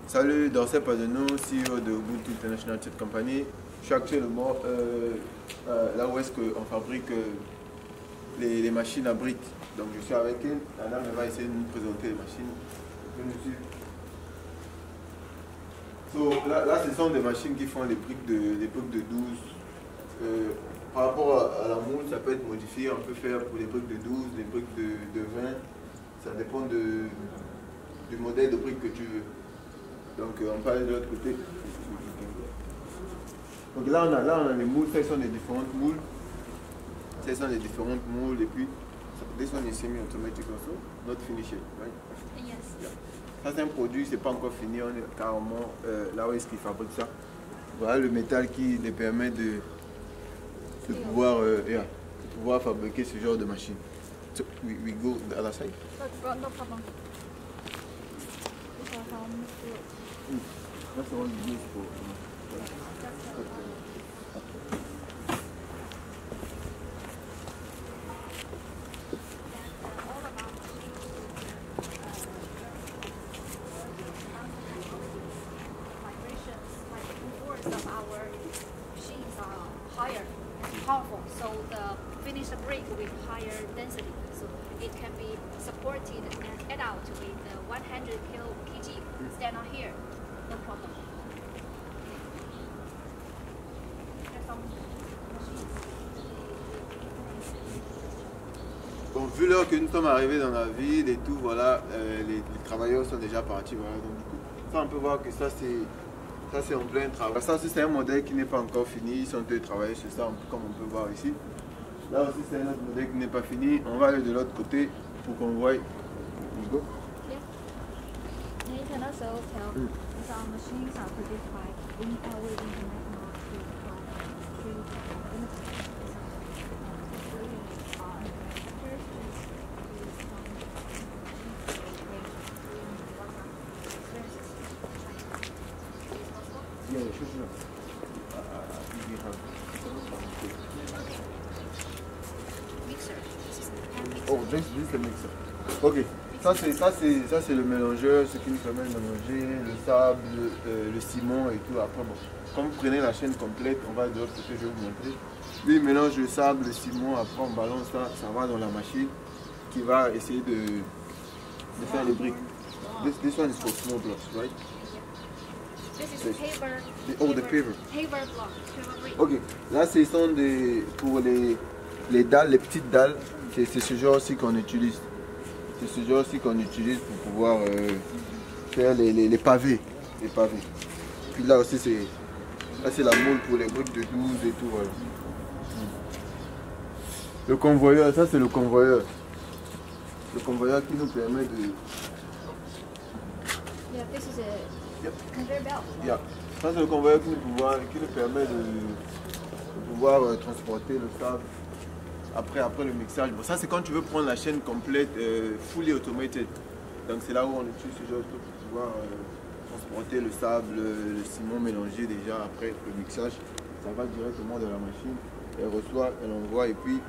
Salut, Dorcet Padeno, CEO de Ubuntu International Tech Company. Je suis actuellement là où est-ce qu'on fabrique les machines à briques. Donc je suis avec elle. Anna va essayer de nous présenter les machines. Là, ce sont des machines qui font des briques de l'époque de 12. Par rapport à la moule, ça peut être modifié. On peut faire pour les briques de 12, des briques de 20. Ça dépend du modèle de brique que tu veux. Donc on parle de l'autre côté. Donc là on a les moules, ces sont les différentes moules. Ces sont les différentes moules et puis this one is semi-automatic also, not finished, right? Yes. Yeah. Ça c'est un produit, c'est pas encore fini, on est carrément là où est-ce qu'ils fabriquent ça. Voilà le métal qui les permet de pouvoir fabriquer ce genre de machine. So we go the other side. No problem. That's the one you use for. Of our machines are higher and powerful, so the finished brick with higher density, so it can be supported and head out with 100 kg. Stand on here, no problem. There's some machines. Bon, vu l'heure que nous sommes arrivés dans la ville et tout, voilà, les travailleurs sont déjà partis. Voilà, donc du coup, ça on peut voir que ça c'est en plein travail. Ça aussi c'est un modèle qui n'est pas encore fini, ils sont en train de travailler sur ça, comme on peut voir ici. Là aussi c'est un autre modèle qui n'est pas fini. On va aller de l'autre côté pour qu'on voie. Go. Yeah. And you can also tell some machines are produced by Intel International Yeah, sure. mixer. This is a hand mixer. Oh, this is the mixer. Ok. Ça c'est le mélangeur, ce qui nous permet de mélanger le sable, le ciment et tout. Après, bon, quand vous prenez la chaîne complète, on va de l'autre côté, je vais vous montrer. Lui, il mélange le sable, le ciment, après on balance ça, ça va dans la machine qui va essayer de faire les briques. This one is for small blocks, right? This is paver. The paver. Paver block. Paver brick. Ok, là ce sont pour les dalles, les petites dalles, c'est ce genre-ci qu'on utilise. C'est ce genre-ci qu'on utilise pour pouvoir faire les pavés. Les pavés. Puis là aussi c'est la moule pour les briques de 12 et tout. Voilà. Le convoyeur, ça c'est le convoyeur. Le convoyeur qui nous permet de... Yeah, this is a conveyor belt. Yeah. Ça c'est le convoyeur qui nous permet de pouvoir transporter le sable après le mixage. Bon, ça c'est quand tu veux prendre la chaîne complète, fully automated. Donc c'est là où on utilise ce genre de truc pour pouvoir transporter le sable, le ciment mélangé déjà après le mixage. Ça va directement dans la machine, elle reçoit, elle envoie et puis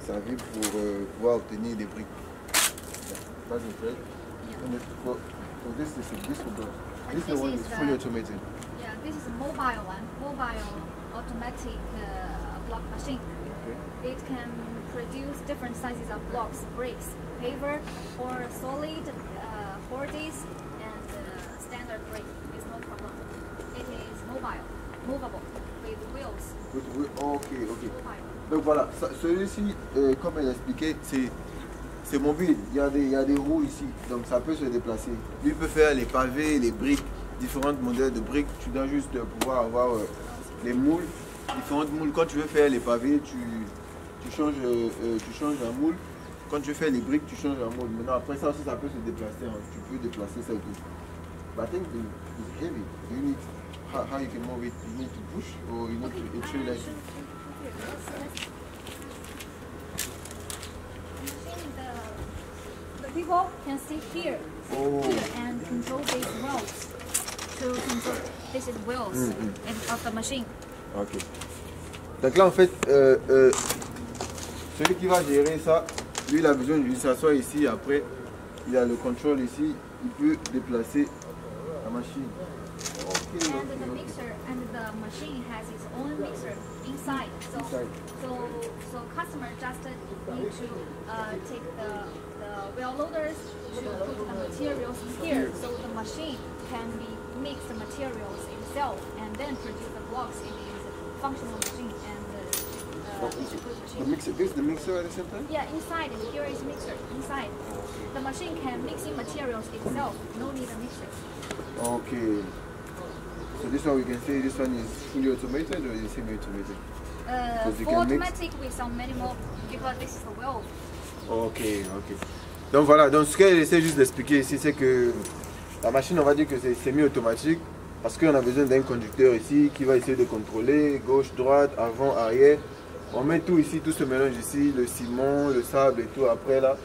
ça arrive pour pouvoir obtenir des briques. Ça c'est fait. So this one is fully automated. Yeah, this is a mobile one, mobile automatic block machine. Okay. It can produce different sizes of blocks, bricks, paver, or solid, 40s, and standard brick. It's no problem. It is mobile, movable, with wheels. Ok. Mobile. Donc voilà, celui-ci, comme elle expliquait, c'est mobile. Il y a des roues ici, donc ça peut se déplacer. Lui peut faire les pavés, les briques, différents modèles de briques. Tu dois juste pouvoir avoir les moules, différentes moules. Quand tu veux faire les pavés, tu changes la moule. Quand tu veux faire les briques, tu changes la moule. Maintenant, après ça aussi, ça peut se déplacer. Hein. Tu peux déplacer ça et tout. But I think it's heavy. You need how you can move it. You need to push or you need to trail like. The people can sit here, and control these wheels. To control, this is wheels of the machine. Ok. Donc là en fait, celui qui va gérer ça, lui il a besoin de s'asseoir ici, après il a le contrôle ici, il peut déplacer la machine. Ok. And the mixer and the machine has its own mixer inside. So customer just need to take the wheel loaders to put the materials here. So the machine can be mix the materials itself and then produce the blocks in its functional machine and The mixer, this is the mixer at the same time? Yeah, inside here is mixer. Inside, the machine can mix in materials itself. No need a mixer. Okay. So this one we can say this one is fully automated or is it semi-automated? Full automatic with some minimal because this is the wheel. Ok, ok. Donc voilà, donc ce qu'elle essaie juste d'expliquer ici, c'est que la machine, on va dire que c'est semi-automatique parce qu'on a besoin d'un conducteur ici qui va essayer de contrôler gauche, droite, avant, arrière. On met tout ici, tout se mélange ici, le ciment, le sable et tout. Après là,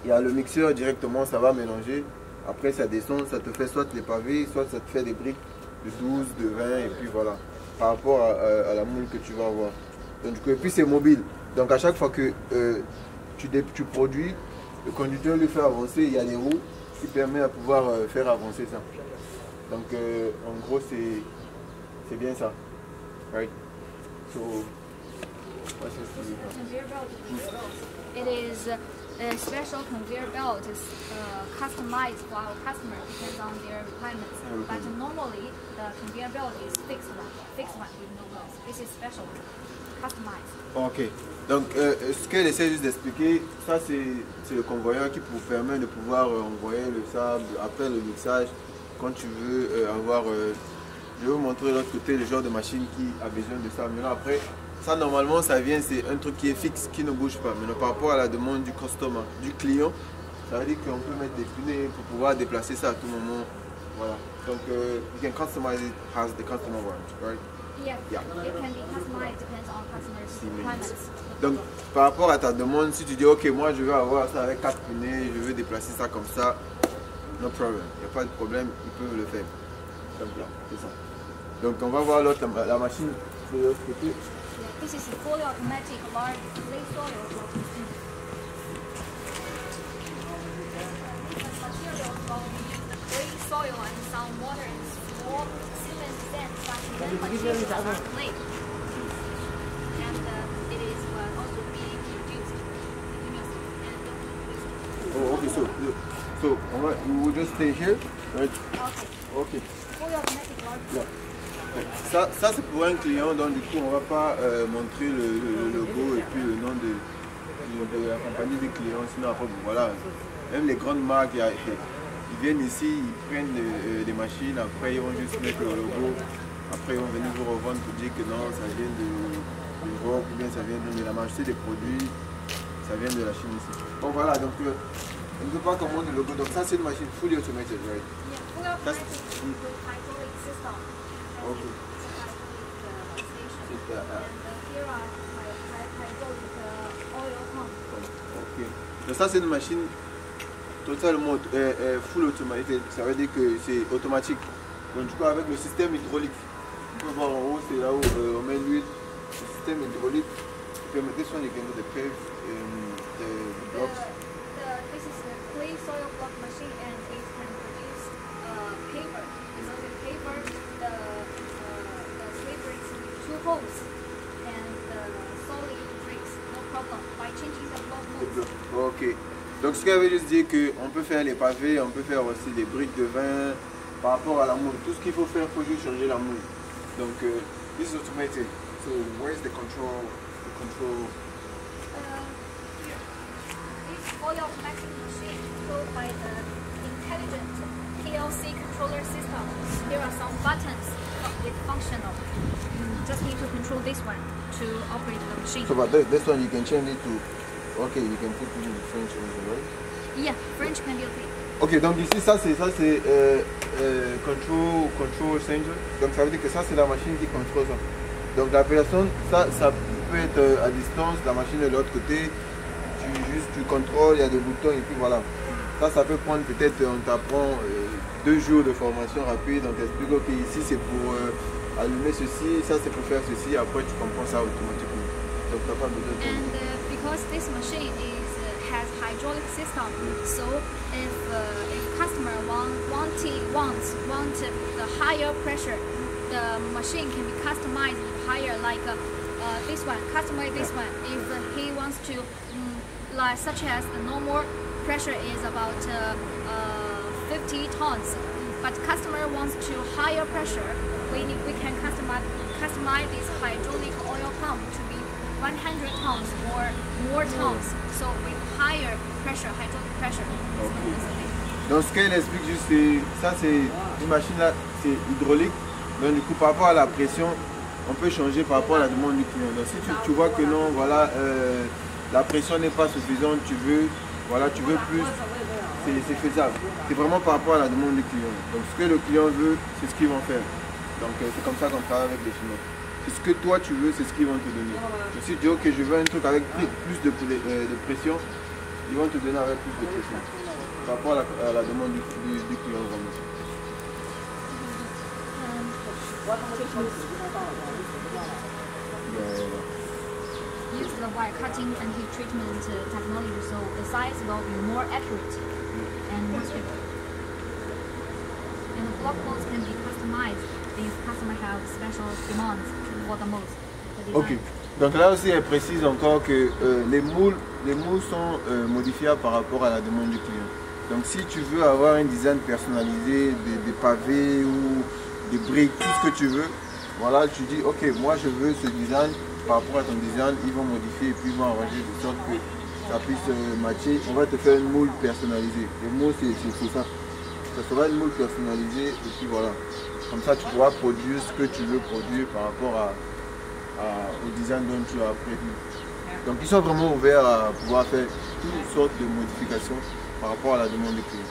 il y a le mixeur directement, ça va mélanger. Après ça descend, ça te fait soit les pavés, soit ça te fait des briques de 12, de 20 et puis voilà. Par rapport à la moule que tu vas avoir. Donc, du coup, et puis c'est mobile. Donc à chaque fois que tu produis, le conducteur lui fait avancer, il y a des roues qui permettent à pouvoir faire avancer ça. Donc en gros c'est bien ça. Right? So, Conveyor belt. It is a special conveyor belt. It's customized for our customer, depends on their requirements. But normally the conveyor belt is fixed one with no wheels. This is special, customized. Ok. Donc ce qu'elle essaie juste d'expliquer, ça c'est le convoyeur qui vous permet de pouvoir envoyer le sable après le mixage quand tu veux avoir. Je vais vous montrer de l'autre côté le genre de machine qui a besoin de ça. Maintenant après. Ça normalement ça vient, c'est un truc qui est fixe, qui ne bouge pas. Mais par rapport à la demande du customer, du client, ça veut dire qu'on peut mettre des pneus pour pouvoir déplacer ça à tout moment. Voilà. Donc you can customize it as the customer wants, right? Yeah. It can be customized, depends on customers' requirements. Donc par rapport à ta demande, si tu dis ok moi je veux avoir ça avec 4 pneus, je veux déplacer ça comme ça, no problem. Il n'y a pas de problème, ils peuvent le faire. Donc là, c'est ça. Donc on va voir l'autre, la machine de l'autre côté. This is a fully automatic large clay soil block machine. The materials will be the clay soil and some water and small cement sand then materials are clay. And it is also being produced. Oh, okay, so we will just stay here, right? Okay. Fully automatic large. Yeah. Ça c'est pour un client, donc du coup on va pas montrer le logo et puis le nom de la compagnie du client, sinon après voilà, même les grandes marques, ils viennent ici, ils prennent des machines, après ils vont juste mettre le logo, après ils vont venir vous revendre pour dire que non, ça vient d'Europe ou bien ça vient de la majorité des produits, ça vient de la Chine ici. Donc voilà, donc on ne peut pas commander le logo, donc ça c'est une machine fully automated, right? Yeah, fully automatic with hydraulic system. Okay. And here are hydraulic oil pump. Ok. Donc ça c'est une machine totalement full automatique. Ça veut dire que c'est automatique. Donc du coup avec le système hydraulique, on peut voir en haut, c'est là où on met l'huile. Le système hydraulique permet this one you can do the pave the blocks. This is a clay soil block machine and it can produce paper. It's also paper. The clay bricks with 2 holes and the solid bricks, no problem. By changing the block modes. Ok. Donc ce qui veut juste dire qu'on peut faire les pavés, on peut faire aussi des briques de vin par rapport à la moule. Tout ce qu'il faut faire, il faut juste changer la moule. Donc this is automated. So where is the control? Here. This fully automatic machine controlled by the intelligent PLC controller system. There are some buttons with functional. Just need to control this one to operate the machine. So but this one you can change it to, okay, you can put it in French also, right? Yeah, French can be okay. Ok, donc ici ça c'est control center. Donc ça veut dire que ça c'est la machine qui contrôle ça. Donc la personne, ça peut être à distance, la machine est de l'autre côté. Tu contrôles, il y a des boutons et puis voilà. Ça peut prendre peut-être, on t'apprend 2 jours de formation rapide, on t'explique ok ici c'est pour allumer ceci, ça c'est pour faire ceci, après tu comprends ça automatiquement. Donc tu n'as pas besoin de... And because this machine has hydraulic system, so if customer want want the higher pressure, the machine can be customized higher, like this one, customize this one. If he wants to, like such as the normal pressure is about 50 tons, but customer wants to higher pressure, we can customize this hydraulic oil pump to be 100 tons or more tons, so with higher pressure, hydraulic pressure. Donc ce qu'elle explique juste, ça c'est une machine là, c'est hydraulique. Donc du coup par rapport à la pression, on peut changer par rapport à la demande du client. Donc si tu vois que non, voilà, la pression n'est pas suffisante, tu veux plus, c'est faisable. C'est vraiment par rapport à la demande du client. Donc ce que le client veut, c'est ce qu'ils vont faire. Donc c'est comme ça qu'on travaille avec les Chinois. C'est ce que toi tu veux, c'est ce qu'ils vont te donner. Donc si tu dis ok, je veux un truc avec plus de pression, ils vont te donner avec plus de pression. Par rapport à la demande du client vraiment. Use the wire cutting and heat treatment technology, so the size will be more accurate and more stable. And the block molds can be customized if customer have special demands for the molds. Ok. Donc là aussi elle précise encore que les moules sont modifiables par rapport à la demande du client. Donc si tu veux avoir un design personnalisé, des pavés ou des briques, tout ce que tu veux, voilà, tu dis ok, moi je veux ce design, par rapport à ton design, ils vont modifier et puis ils vont arranger de sorte que ça puisse matcher. On va te faire une moule personnalisée. Le mot c'est ça. Ça sera une moule personnalisée et puis voilà. Comme ça tu pourras produire ce que tu veux produire par rapport au design dont tu as prévu. Donc ils sont vraiment ouverts à pouvoir faire toutes sortes de modifications par rapport à la demande du client.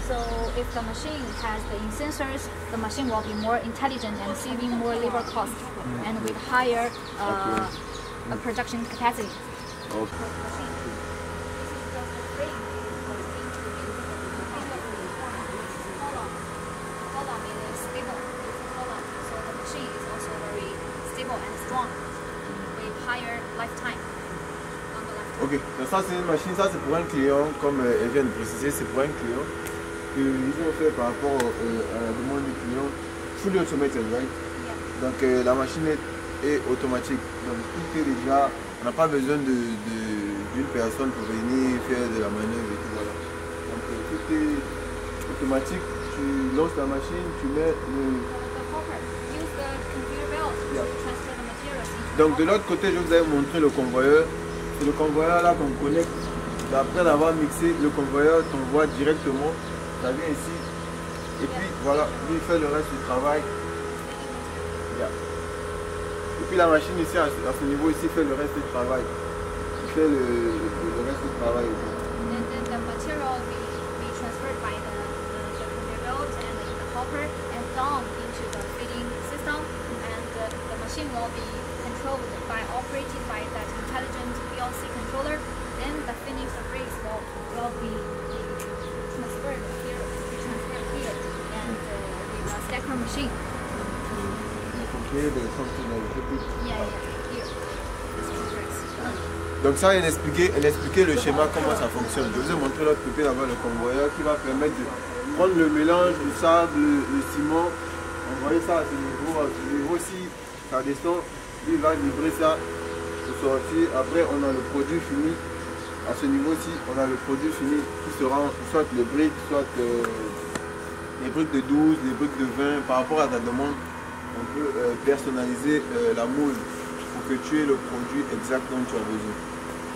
So if the machine has the sensors, the machine will be more intelligent and saving more labor cost and with higher production capacity. Okay. Ok, donc ça c'est une machine, ça c'est pour un client, comme elle vient de préciser, c'est pour un client qu'ils ont fait par rapport à la demande du client, fully automated, right? Donc la machine est automatique, donc tout est déjà, on n'a pas besoin d'une personne pour venir faire de la manœuvre et tout, voilà. Donc tout est automatique, tu lances la machine, tu mets le... Donc de l'autre côté, je vous avais montré le convoyeur. C'est le convoyeur là qu'on connecte. Après l'avoir mixé, le convoyeur t'envoie directement. Ça vient ici. Et puis voilà, lui il fait le reste du travail. Yeah. Et puis la machine ici à ce niveau ici fait le reste du travail. Il fait le reste du travail. The material will be transferred by the conveyor belt and the hopper and down into the feeding system, and the machine will be controlled by operated by that intelligent PLC controller. Then the finished bricks will be transferred here, and with a stacker machine. Here there's something like Yeah, here. Donc ça, elle expliquait le schéma, comment ça fonctionne. Je vous ai montré l'autre côté là-bas, le convoyeur qui va permettre de prendre le mélange du sable, le ciment, envoyer ça à ce niveau, si ça descend, il va livrer ça pour sortir. Après, on a le produit fini. À ce niveau-ci, on a le produit fini qui sera soit les briques, soit les briques de 12, les briques de 20. Par rapport à ta demande, on peut personnaliser la moule pour que tu aies le produit exact dont tu as besoin.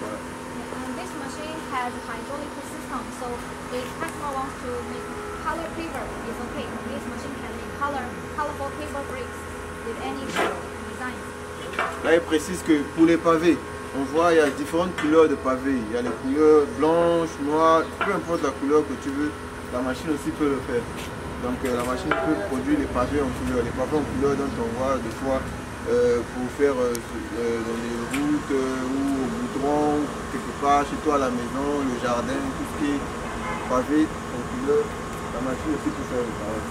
Voilà. And this machine has a hydraulic system, so if customer wants to make color paper, it's okay. This machine can make colorful paper bricks with any design. Là, il précise que pour les pavés, on voit il y a différentes couleurs de pavés. Il y a les couleurs blanches, noires, peu importe la couleur que tu veux, la machine aussi peut le faire. Donc la machine peut produire les pavés en couleur. Les pavés en couleur dont on voit des fois pour faire dans les routes ou au goudron, quelque part, chez toi à la maison, le jardin, tout ce qui est pavé en couleur, la machine aussi peut faire le travail.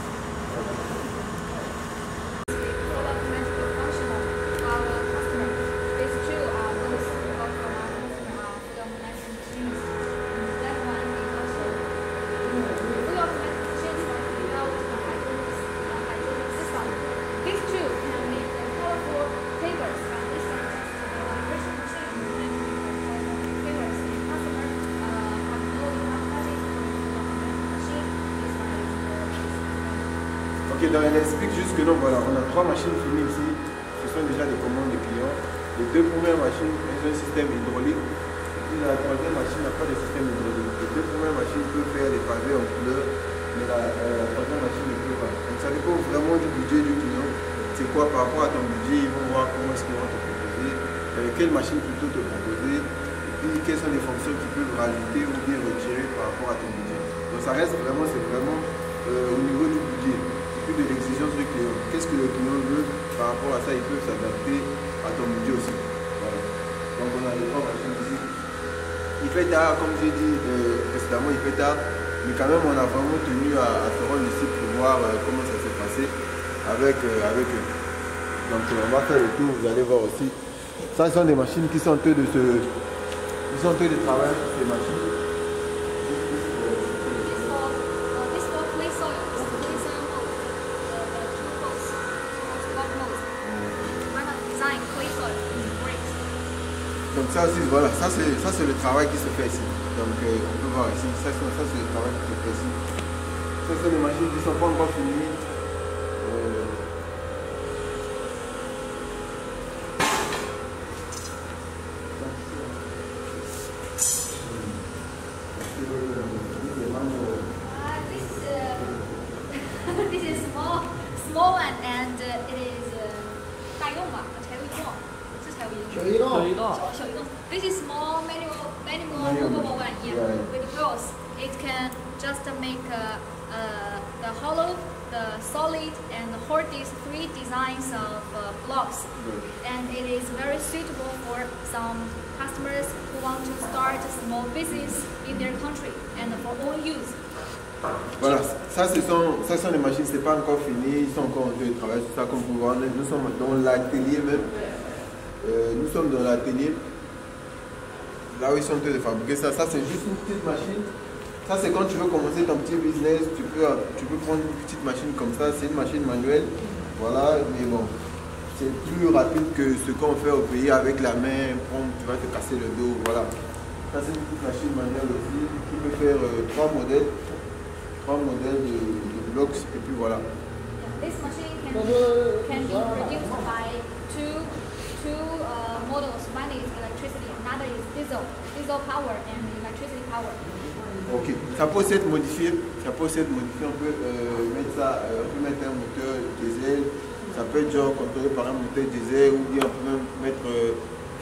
Ok, donc elle explique juste que non, voilà, on a 3 machines finies ici. Ce sont déjà des commandes des clients. Les 2 premières machines, elles ont un système hydraulique. Et puis la 3e machine n'a pas de système hydraulique. Les 2 premières machines peuvent faire des pavés en couleur, mais la 3e machine ne peut pas. Donc ça dépend vraiment du budget du client. C'est quoi par rapport à ton budget, ils vont voir comment est-ce qu'ils vont te proposer, quelle machine plutôt te proposer, et puis quelles sont les fonctions qu'ils peuvent rajouter ou bien retirer par rapport à ton budget. Donc ça reste vraiment, c'est vraiment au niveau du budget, plus de l'exigence du client. Qu'est-ce que le client veut par rapport à ça, il peut s'adapter à ton budget aussi. Voilà. Donc on a les 3 machines ici. Il fait tard, comme j'ai dit précédemment, il fait tard, mais quand même on a vraiment tenu à se rendre ici pour voir comment ça s'est passé avec eux. Donc on va faire le tour, vous allez voir aussi. Ça, ce sont des machines qui sont en train de travailler sur ces machines. This for clay soil. It's a clay soil mold. The two molds. Block molds. Why not design clay soil with bricks? Donc ça aussi, voilà, ça c'est le travail qui se fait ici. Donc on peut voir ici, ça c'est le travail qui se fait ici. Ça c'est des machines qui ne sont pas encore finies. This is small one, and it is 大用吧，柴鱼冻，是柴鱼冻。小移动，小移动。This is small manual movable one. Yeah, with wheels. It can just make the hollow, the solid, and the hold these 3 designs of blocks. And it is very suitable for some customers who want to start a small business in their country and for own use. Voilà, ça ce sont les machines, c'est pas encore fini, ils sont encore en train de travailler sur ça comme vous voyez. Nous sommes dans l'atelier même. Nous sommes dans l'atelier. Là où ils sont en train de fabriquer ça. Ça c'est juste une petite machine. Ça c'est quand tu veux commencer ton petit business, tu peux prendre une petite machine comme ça, c'est une machine manuelle. Voilà, mais bon, c'est plus rapide que ce qu'on fait au pays avec la main, tu vas te casser le dos, voilà. Ça c'est une petite machine manuelle aussi qui peut faire 3 modèles de blocs et puis voilà. This machine can be produced by two models. One is electricity, another is diesel power and electricity power. Ok, ça peut aussi être modifié. On peut mettre un moteur diesel. Ça peut être genre contrôlé par un moteur diesel ou bien on peut même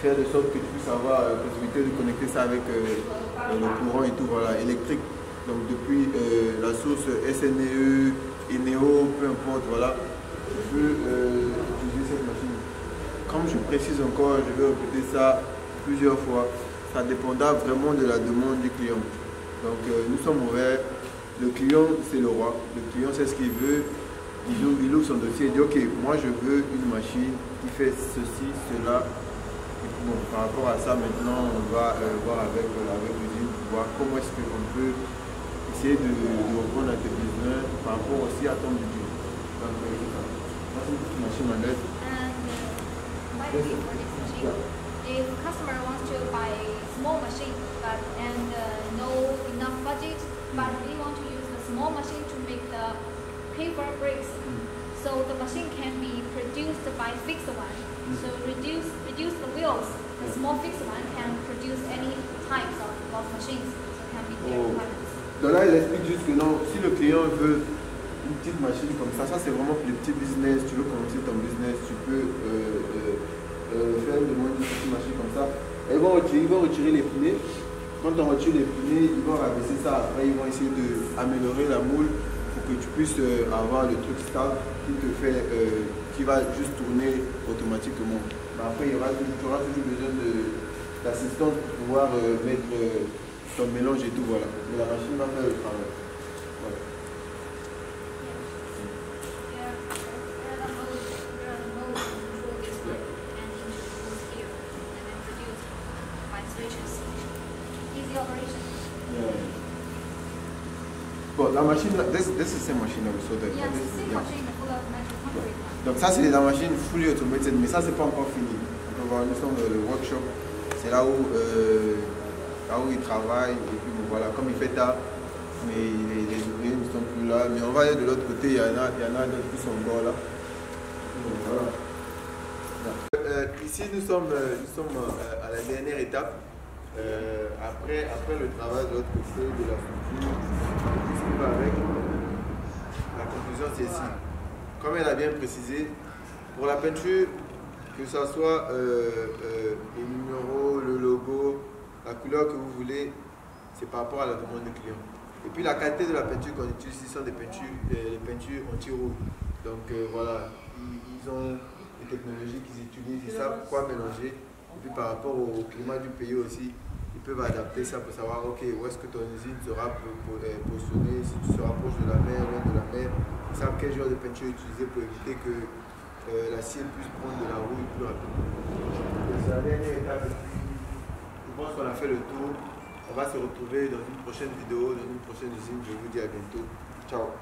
faire de sorte que tu puisses avoir la possibilité de connecter ça avec le courant et tout, voilà, électrique. Donc depuis la source SNE, ENEO, peu importe, voilà, je peux utiliser cette machine. Comme je précise encore, je vais répéter ça plusieurs fois, ça dépendra vraiment de la demande du client. Donc nous sommes ouverts, le client c'est le roi, le client sait ce qu'il veut, il ouvre son dossier, il dit ok, moi je veux une machine qui fait ceci, cela. Et puis, bon, par rapport à ça maintenant on va voir avec l'usine pour voir comment est-ce qu'on peut essayer de répondre à tes besoins par rapport aussi à ton budget. Donc ça c'est une petite machine manuelle. And might be for this machine. If a customer wants to buy a small machine and no enough budget, but we want to use the small machine to make the paper bricks, so the machine can be produced by fixed one. So reduce the wheels. The small fixed one can produce any types of machines. So it can be their requirements. Donc là, il explique juste que non, si le client veut une petite machine comme ça c'est vraiment pour les petits business, tu veux commencer ton business, tu peux faire une demande d'une petite machine comme ça. Et ils vont retirer les pneus. Quand on retire les pneus, ils vont rabaisser ça. Après, ils vont essayer d'améliorer la moule pour que tu puisses avoir le truc stable qui va juste tourner automatiquement. Mais après, tu auras toujours besoin d'assistance pour pouvoir mettre ton mélange et tout, voilà. Mais la machine va faire le travail. Voilà. Bon, la machine, this is the same machine also. Yes, same machine full of metal concrete. Donc ça c'est la machine fully automated, mais ça c'est pas encore fini. On peut voir, nous sommes dans le workshop, c'est là où il travaille, et puis bon, voilà, comme il fait tard, mais les ouvriers ne sont plus là. Mais on va aller de l'autre côté, il y en a d'autres qui sont encore là. Donc, voilà. Ici, nous sommes à la dernière étape. Après le travail de l'autre côté, de la structure, tout ce qui va avec, la conclusion c'est ici. Comme elle a bien précisé, pour la peinture, que ce soit les numéros, le logo, la couleur que vous voulez, c'est par rapport à la demande du client. Et puis la qualité de la peinture qu'on utilise ici sont des peintures anti-rouille. Donc voilà, ils ont des technologies qu'ils utilisent, ils savent quoi mélanger. Et puis par rapport au climat du pays aussi, ils peuvent adapter ça pour savoir ok, où est-ce que ton usine sera positionnée, si tu seras proche de la mer, loin de la mer. Ils savent quel genre de peinture utiliser pour éviter que l'acier puisse prendre de la rouille plus rapidement. C'est la dernière étape. Je pense qu'on a fait le tour. On va se retrouver dans une prochaine vidéo, dans une prochaine usine. Je vous dis à bientôt. Ciao.